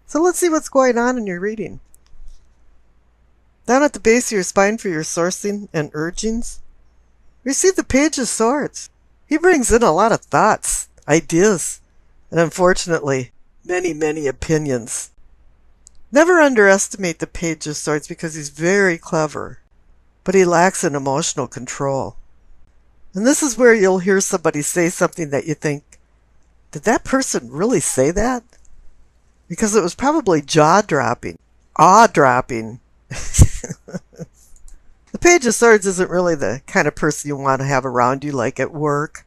So let's see what's going on in your reading. Down at the base of your spine for your sourcing and urgings, receive the Page of Swords. He brings in a lot of thoughts, ideas, and unfortunately, many, many opinions. Never underestimate the Page of Swords because he's very clever, but he lacks in emotional control. And this is where you'll hear somebody say something that you think, did that person really say that? Because it was probably jaw-dropping, awe-dropping. The Page of Swords isn't really the kind of person you want to have around you, like at work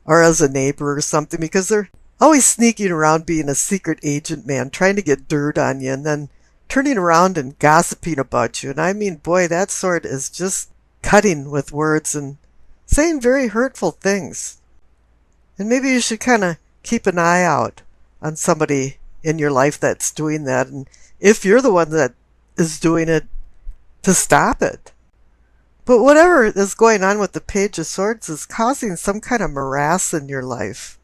or as a neighbor or something, because they're always sneaking around being a secret agent man, trying to get dirt on you and then turning around and gossiping about you. And I mean, boy, that sword is just cutting with words and saying very hurtful things. And maybe you should kind of keep an eye out on somebody in your life that's doing that, and if you're the one that is doing it, to stop it. But whatever is going on with the Page of Swords is causing some kind of morass in your life.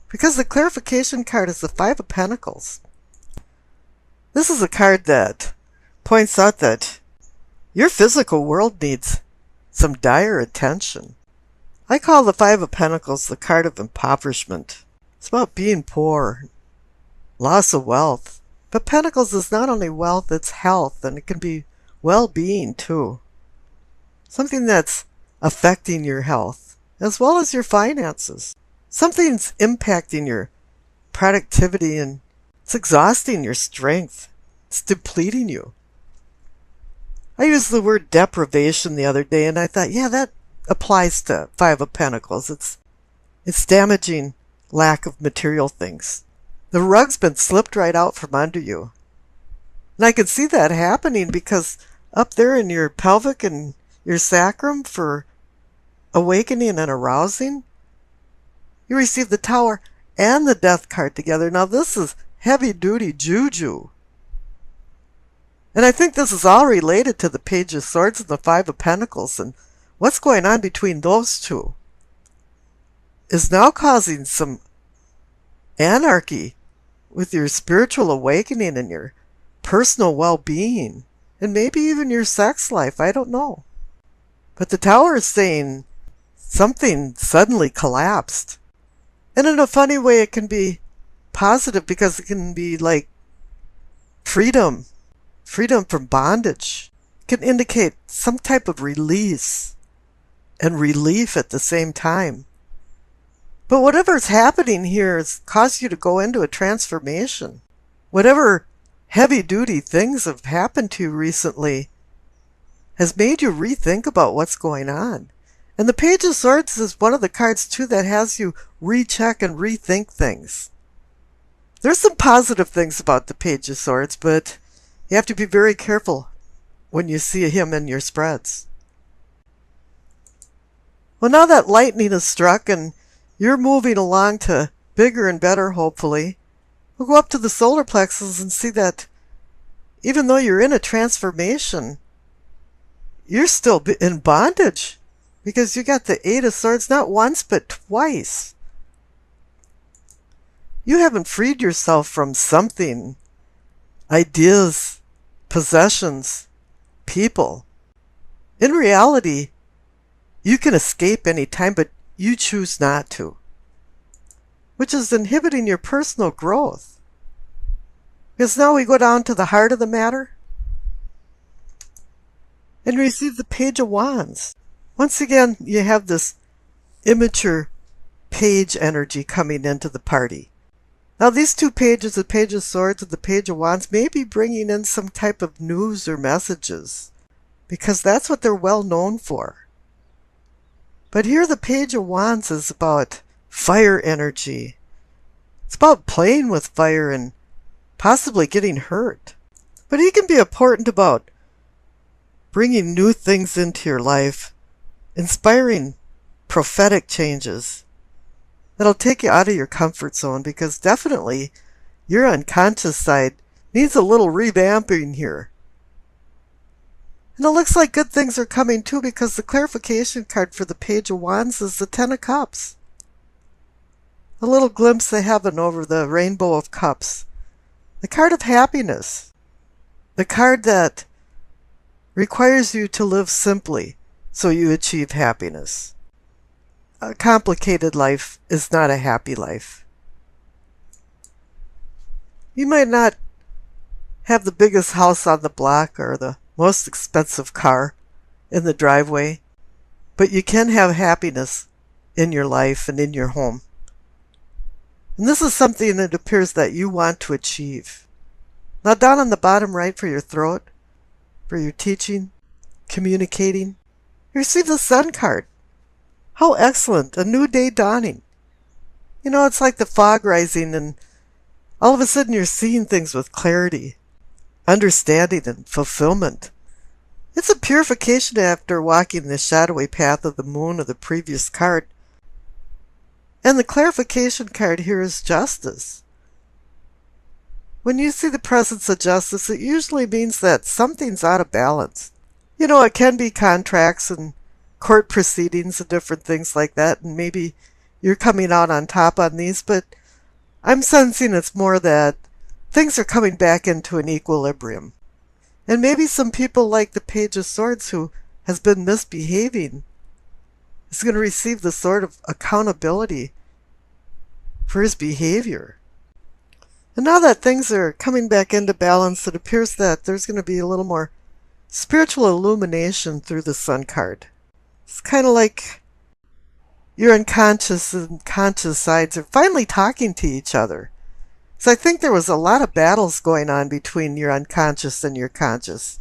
Because the clarification card is the Five of Pentacles. This is a card that points out that your physical world needs some dire attention. I call the Five of Pentacles the card of impoverishment. It's about being poor, loss of wealth. But Pentacles is not only wealth, it's health, and it can be well-being too. Something that's affecting your health, as well as your finances. Something's impacting your productivity and it's exhausting your strength. It's depleting you. I used the word deprivation the other day and I thought, yeah, that applies to Five of Pentacles. It's damaging lack of material things. The rug's been slipped right out from under you. And I can see that happening because up there in your pelvic and your sacrum for awakening and arousing, you receive the Tower and the Death card together. Now this is heavy-duty juju. And I think this is all related to the Page of Swords and the Five of Pentacles, and what's going on between those two is now causing some anarchy with your spiritual awakening and your personal well-being, and maybe even your sex life, I don't know. But the Tower is saying something suddenly collapsed. And in a funny way, it can be positive because it can be like freedom from bondage. It can indicate some type of release and relief at the same time. But whatever's happening here has caused you to go into a transformation. Whatever heavy-duty things have happened to you recently has made you rethink about what's going on. And the Page of Swords is one of the cards, too, that has you recheck and rethink things. There's some positive things about the Page of Swords, but you have to be very careful when you see him in your spreads. Well, now that lightning has struck and you're moving along to bigger and better, hopefully, we'll go up to the solar plexus and see that even though you're in a transformation, you're still in bondage because you got the Eight of Swords not once but twice. You haven't freed yourself from something, ideas, possessions, people. In reality, you can escape any time, but you choose not to, which is inhibiting your personal growth. Because now we go down to the heart of the matter and receive the Page of Wands. Once again, you have this immature page energy coming into the party. Now these two pages, the Page of Swords and the Page of Wands, may be bringing in some type of news or messages, because that's what they're well known for. But here the Page of Wands is about fire energy. It's about playing with fire and possibly getting hurt. But he can be important about bringing new things into your life, inspiring prophetic changes that'll take you out of your comfort zone, because definitely your unconscious side needs a little revamping here. And it looks like good things are coming too, because the clarification card for the Page of Wands is the Ten of Cups. A little glimpse of heaven over the rainbow of cups. The card of happiness. The card that requires you to live simply so you achieve happiness. A complicated life is not a happy life. You might not have the biggest house on the block or the most expensive car in the driveway, but you can have happiness in your life and in your home. And this is something that appears that you want to achieve. Now down on the bottom right for your throat, for your teaching, communicating, you receive the Sun card. How excellent, a new day dawning. You know, it's like the fog rising and all of a sudden you're seeing things with clarity, understanding and fulfillment. It's a purification after walking the shadowy path of the moon of the previous card. And the clarification card here is justice. When you see the presence of justice, it usually means that something's out of balance. You know, it can be contracts and court proceedings and different things like that, and maybe you're coming out on top on these, but I'm sensing it's more that things are coming back into an equilibrium. And maybe some people like the Page of Swords who has been misbehaving is going to receive the sort of accountability for his behavior. And now that things are coming back into balance, it appears that there's going to be a little more spiritual illumination through the Sun card. It's kind of like your unconscious and conscious sides are finally talking to each other. So I think there was a lot of battles going on between your unconscious and your conscious.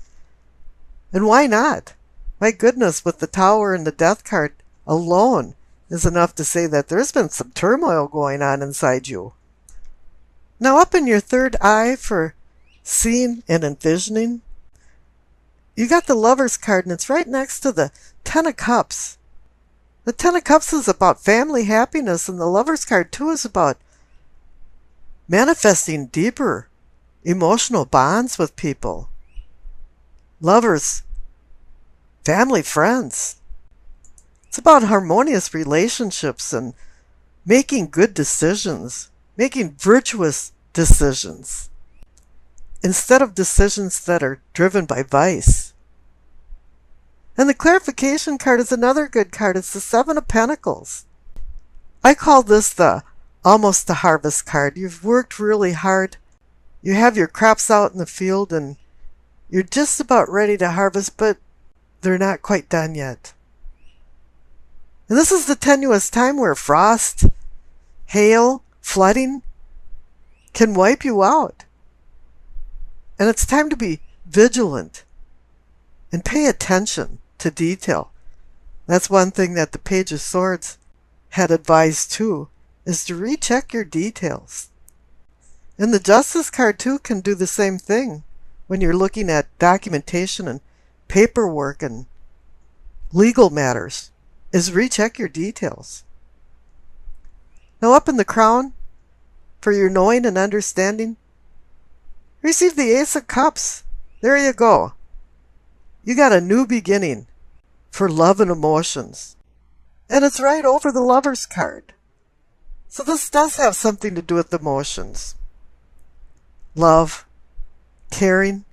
And why not? My goodness, with the Tower and the Death card alone is enough to say that there's been some turmoil going on inside you. Now up in your third eye for seeing and envisioning, you got the Lover's card, and it's right next to the Ten of Cups. The Ten of Cups is about family happiness, and the Lover's card too is about manifesting deeper emotional bonds with people. Lovers, family, friends. It's about harmonious relationships and making good decisions, making virtuous decisions, instead of decisions that are driven by vice. And the clarification card is another good card. It's the Seven of Pentacles. I call this the almost the harvest card. You've worked really hard. You have your crops out in the field and you're just about ready to harvest, but they're not quite done yet. And this is the tenuous time where frost, hail, flooding can wipe you out. And it's time to be vigilant and pay attention to detail. That's one thing that the Page of Swords had advised too, is to recheck your details. And the Justice card too can do the same thing when you're looking at documentation and paperwork and legal matters, is recheck your details. Now up in the crown, for your knowing and understanding, receive the Ace of Cups. There you go. You got a new beginning for love and emotions. And it's right over the Lover's card. So this does have something to do with emotions. Love, caring,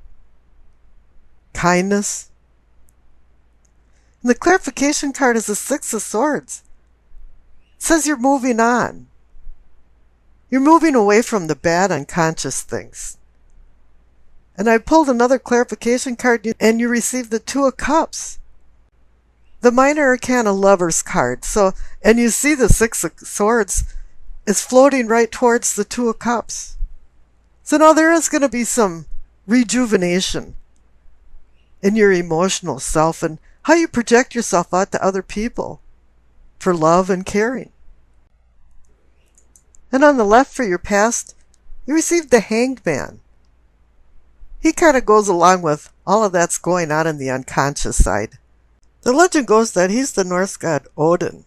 kindness. And the clarification card is the Six of Swords. It says you're moving on. You're moving away from the bad unconscious things. And I pulled another clarification card, and you received the Two of Cups. The Minor Arcana Lover's card. So, and you see the Six of Swords is floating right towards the Two of Cups. So now there is going to be some rejuvenation in your emotional self and how you project yourself out to other people for love and caring. And on the left for your past, you received the Hanged Man. He kind of goes along with all of that's going on in the unconscious side. The legend goes that he's the Norse god Odin,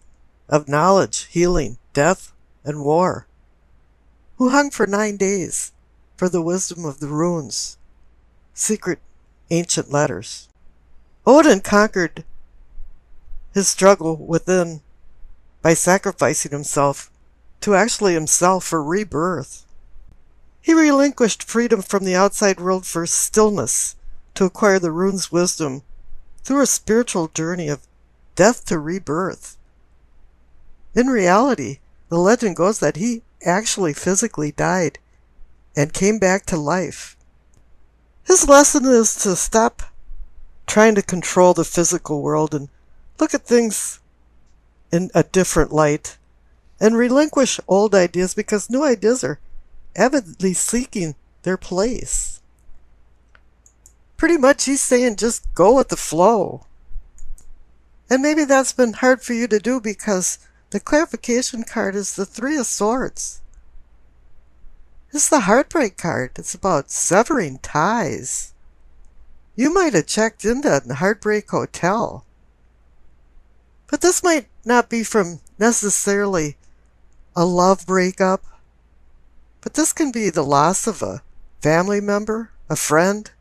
of knowledge, healing, death, and war, who hung for 9 days for the wisdom of the runes, secret ancient letters. Odin conquered his struggle within by sacrificing himself to actually himself for rebirth. He relinquished freedom from the outside world for stillness to acquire the rune's wisdom through a spiritual journey of death to rebirth. In reality, the legend goes that he actually physically died and came back to life. His lesson is to stop trying to control the physical world and look at things in a different light and relinquish old ideas because new ideas are avidly seeking their place. Pretty much he's saying just go with the flow. And maybe that's been hard for you to do because the clarification card is the Three of Swords. It's the heartbreak card. It's about severing ties. You might have checked into a heartbreak hotel. But this might not be from necessarily a love breakup. But this can be the loss of a family member, a friend.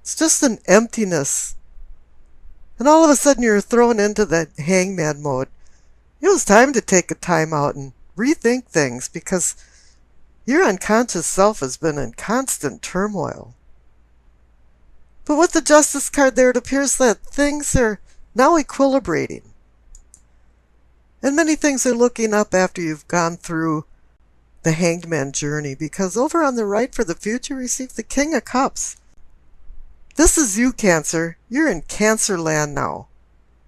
It's just an emptiness. And all of a sudden you're thrown into that hangman mode. It was time to take a time out and rethink things because your unconscious self has been in constant turmoil. But with the Justice card there, it appears that things are now equilibrating. And many things are looking up after you've gone through the Hanged Man journey, because over on the right for the future, receive the King of Cups. This is you, Cancer. You're in Cancer land now.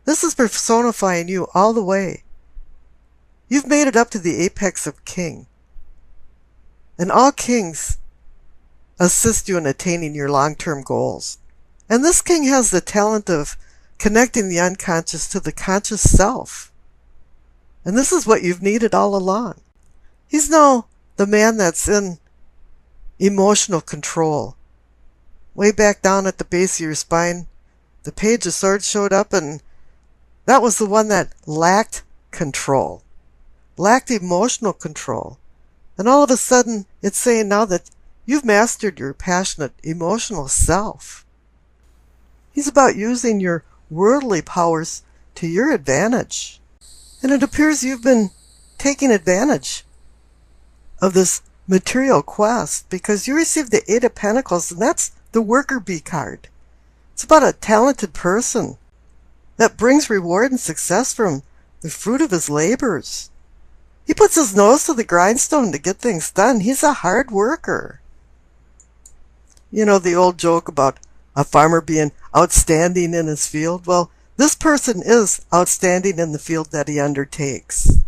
This is personifying you all the way. You've made it up to the apex of king. And all kings assist you in attaining your long-term goals. And this king has the talent of connecting the unconscious to the conscious self. And this is what you've needed all along. He's now the man that's in emotional control. Way back down at the base of your spine, the Page of Swords showed up, and that was the one that lacked control, lacked emotional control. And all of a sudden, it's saying now that you've mastered your passionate emotional self. He's about using your worldly powers to your advantage. And it appears you've been taking advantage of this material quest because you received the Eight of Pentacles, and that's the worker bee card. It's about a talented person that brings reward and success from the fruit of his labors. He puts his nose to the grindstone to get things done. He's a hard worker. You know the old joke about a farmer being outstanding in his field? Well, this person is outstanding in the field that he undertakes.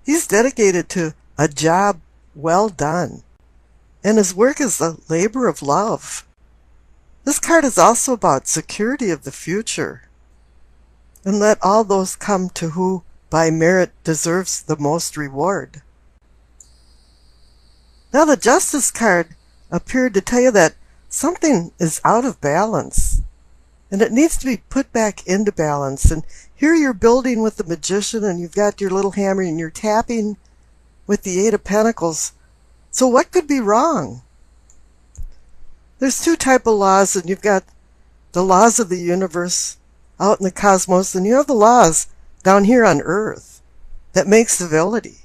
He's dedicated to a job well done, and his work is a labor of love. This card is also about security of the future. And let all those come to who by merit deserves the most reward. Now the Justice card appeared to tell you that something is out of balance, and it needs to be put back into balance. And here you're building with the Magician, and you've got your little hammer, and you're tapping with the Eight of Pentacles. So what could be wrong? There's two types of laws, and you've got the laws of the universe out in the cosmos, and you have the laws down here on Earth that make civility.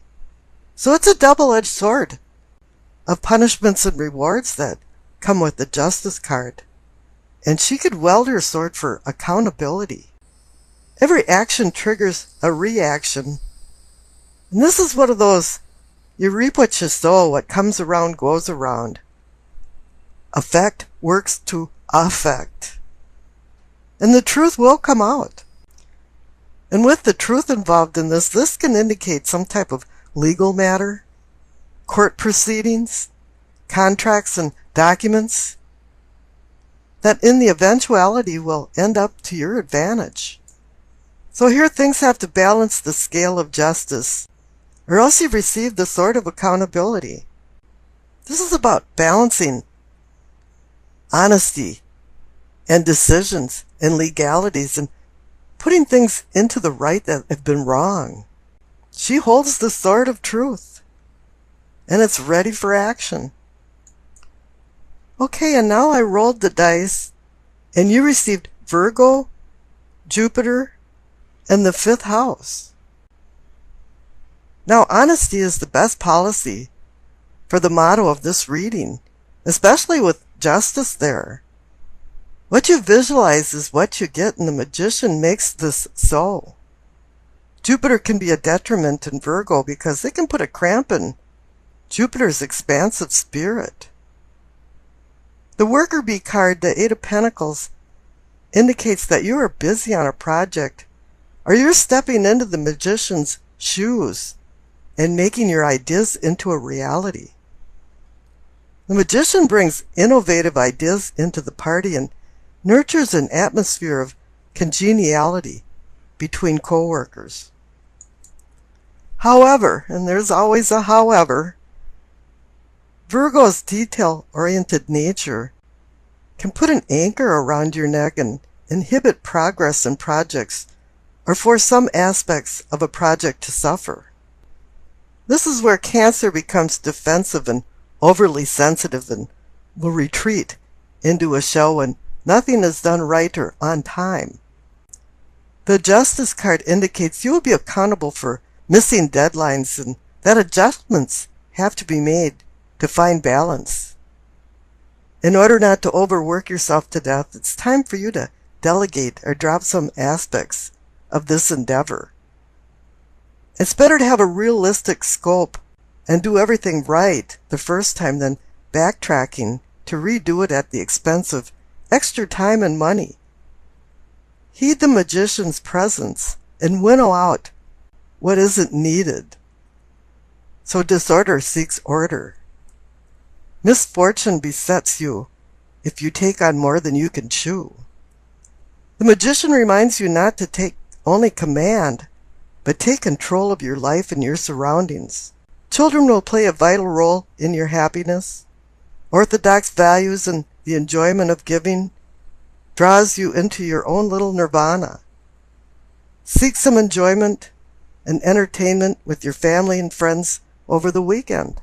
So it's a double-edged sword of punishments and rewards that come with the Justice card. And she could wield her sword for accountability. Every action triggers a reaction. And this is one of those, you reap what you sow, what comes around goes around. Effect works to affect. And the truth will come out. And with the truth involved in this, this can indicate some type of legal matter, court proceedings, contracts and documents that in the eventuality will end up to your advantage. So here things have to balance the scale of justice, or else you've received the sword of accountability. This is about balancing honesty and decisions and legalities and putting things into the right that have been wrong. She holds the sword of truth, and it's ready for action. Okay, and now I rolled the dice, and you received Virgo, Jupiter, and the 5th house. Now, honesty is the best policy for the motto of this reading, especially with justice there. What you visualize is what you get, and the magician makes this so. Jupiter can be a detriment in Virgo because it can put a cramp in Jupiter's expansive spirit. The worker bee card, the Eight of Pentacles, indicates that you are busy on a project, or you're stepping into the magician's shoes and making your ideas into a reality. The magician brings innovative ideas into the party and nurtures an atmosphere of congeniality between co-workers. However, and there's always a however, Virgo's detail-oriented nature can put an anchor around your neck and inhibit progress in projects, or force some aspects of a project to suffer. This is where Cancer becomes defensive and overly sensitive and will retreat into a shell when nothing is done right or on time. The Justice card indicates you will be accountable for missing deadlines and that adjustments have to be made to find balance. In order not to overwork yourself to death, it's time for you to delegate or drop some aspects of this endeavor. It's better to have a realistic scope and do everything right the first time than backtracking to redo it at the expense of extra time and money. Heed the magician's presence and winnow out what isn't needed. So disorder seeks order. Misfortune besets you if you take on more than you can chew. The magician reminds you not to take only command, but take control of your life and your surroundings. Children will play a vital role in your happiness. Orthodox values and the enjoyment of giving draws you into your own little nirvana. Seek some enjoyment and entertainment with your family and friends over the weekend.